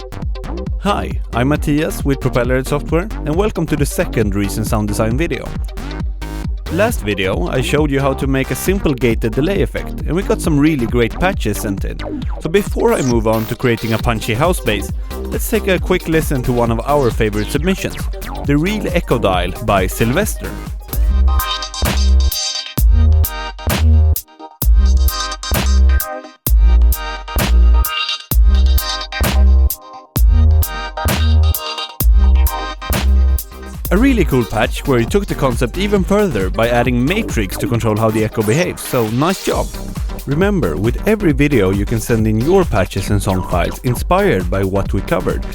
Hi, I'm Mattias with Propellerhead Software and welcome to the second Reason sound design video. Last video I showed you how to make a simple gated delay effect and we got some really great patches sent in. So before I move on to creating a punchy house bass, let's take a quick listen to one of our favorite submissions, the Real Echo Dial by Sylvester. A really cool patch where he took the concept even further by adding matrix to control how the echo behaves, so nice job! Remember, with every video you can send in your patches and song files inspired by what we covered,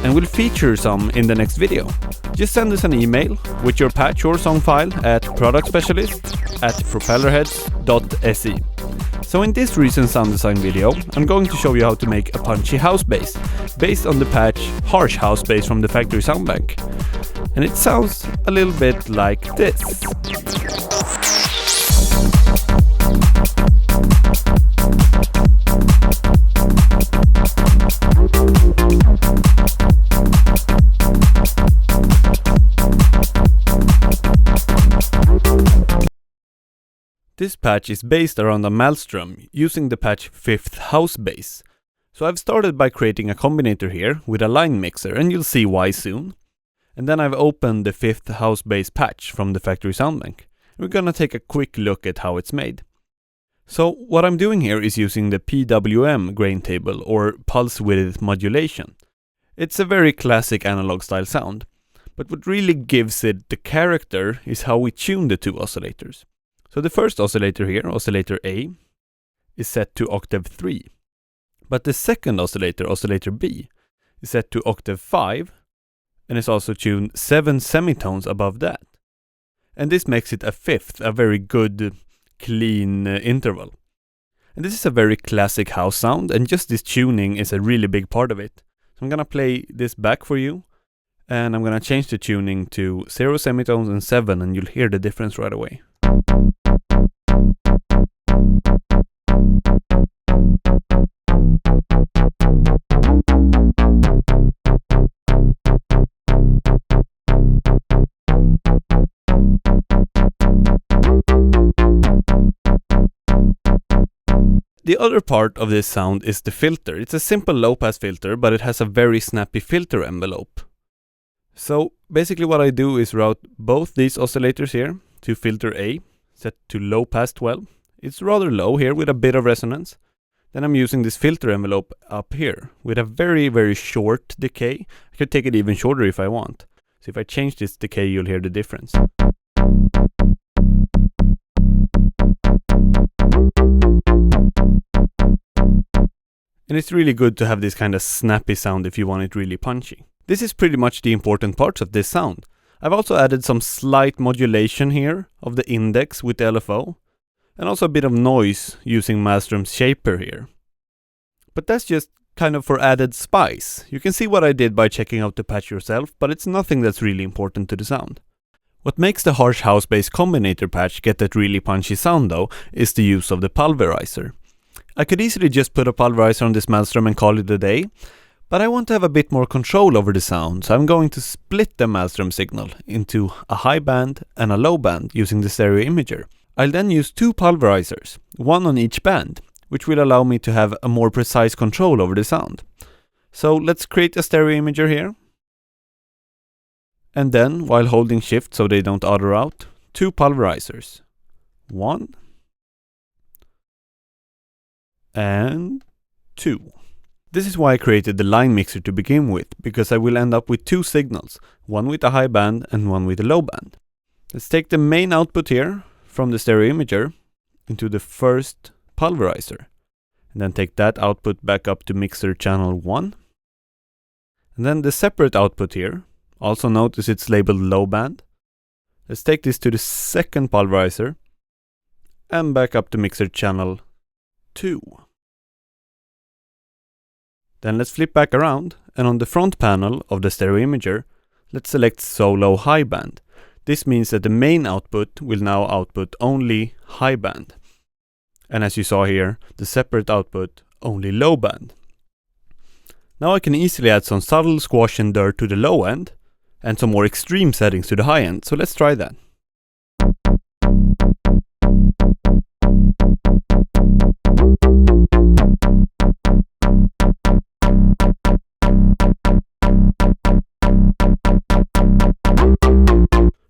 and we'll feature some in the next video. Just send us an email with your patch or song file at productspecialist@propellerheads.se. So in this Reason sound design video, I'm going to show you how to make a punchy house bass, based on the patch Harsh House Bass from the Factory Soundbank. And it sounds a little bit like this. This patch is based around a Maelstrom using the patch 5th House Bass. So I've started by creating a combinator here with a line mixer, and you'll see why soon. And then I've opened the 5th House Bass patch from the Factory Soundbank. We're gonna take a quick look at how it's made. So what I'm doing here is using the PWM grain table, or pulse width modulation. It's a very classic analog style sound, but what really gives it the character is how we tune the two oscillators. So the first oscillator here, oscillator A, is set to octave 3. But the second oscillator, oscillator B, is set to octave 5, and is also tuned 7 semitones above that. And this makes it a fifth, a very good, clean interval. And this is a very classic house sound, and just this tuning is a really big part of it. So I'm gonna play this back for you, and I'm gonna change the tuning to 0 semitones and 7, and you'll hear the difference right away. The other part of this sound is the filter. It's a simple low-pass filter, but it has a very snappy filter envelope. So basically what I do is route both these oscillators here to filter A, set to low-pass 12. It's rather low here with a bit of resonance. Then I'm using this filter envelope up here with a very, very short decay. I could take it even shorter if I want. So if I change this decay, you'll hear the difference. And it's really good to have this kind of snappy sound if you want it really punchy. This is pretty much the important parts of this sound. I've also added some slight modulation here of the index with the LFO, and also a bit of noise using Maelstrom's shaper here. But that's just kind of for added spice. You can see what I did by checking out the patch yourself, but it's nothing that's really important to the sound. What makes the Harsh House Bass combinator patch get that really punchy sound though, is the use of the Pulverizer. I could easily just put a Pulverizer on this Maelstrom and call it a day, but I want to have a bit more control over the sound, so I'm going to split the Maelstrom signal into a high band and a low band using the stereo imager. I'll then use 2 Pulverizers, one on each band, which will allow me to have a more precise control over the sound. So let's create a stereo imager here. And then, while holding shift so they don't auto out, 2 Pulverizers. 1 and 2. This is why I created the line mixer to begin with, because I will end up with 2 signals, one with a high band and one with a low band. Let's take the main output here from the stereo imager into the first Pulverizer, and then take that output back up to mixer channel 1. And then the separate output here, also notice it's labeled low band. Let's take this to the second Pulverizer and back up to mixer channel 2. Then let's flip back around, and on the front panel of the stereo imager, let's select solo high band. This means that the main output will now output only high band. And as you saw here, the separate output only low band. Now I can easily add some subtle squash and dirt to the low end, and some more extreme settings to the high end, so let's try that.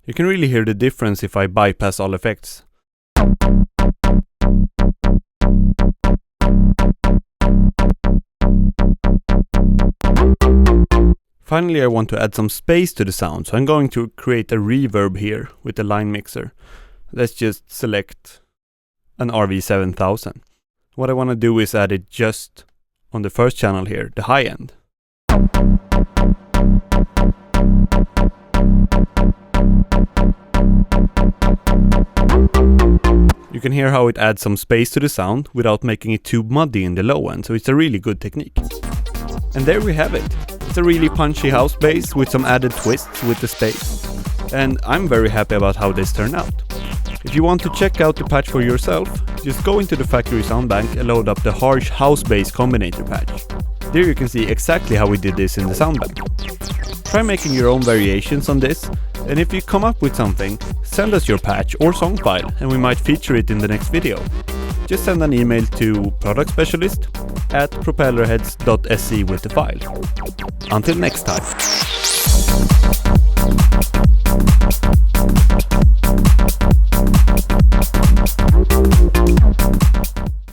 You can really hear the difference if I bypass all effects. Finally, I want to add some space to the sound, so I'm going to create a reverb here with the line mixer. Let's just select an RV7000. What I want to do is add it just on the first channel here, the high end. You can hear how it adds some space to the sound without making it too muddy in the low end, so it's a really good technique. And there we have it. It's a really punchy house bass with some added twists with the space. And I'm very happy about how this turned out. If you want to check out the patch for yourself, just go into the Factory Soundbank and load up the harsh house bass combinator patch. There you can see exactly how we did this in the Soundbank. Try making your own variations on this, and if you come up with something, send us your patch or song file and we might feature it in the next video. Just send an email to productspecialist@propellerheads.se with the file. Until next time.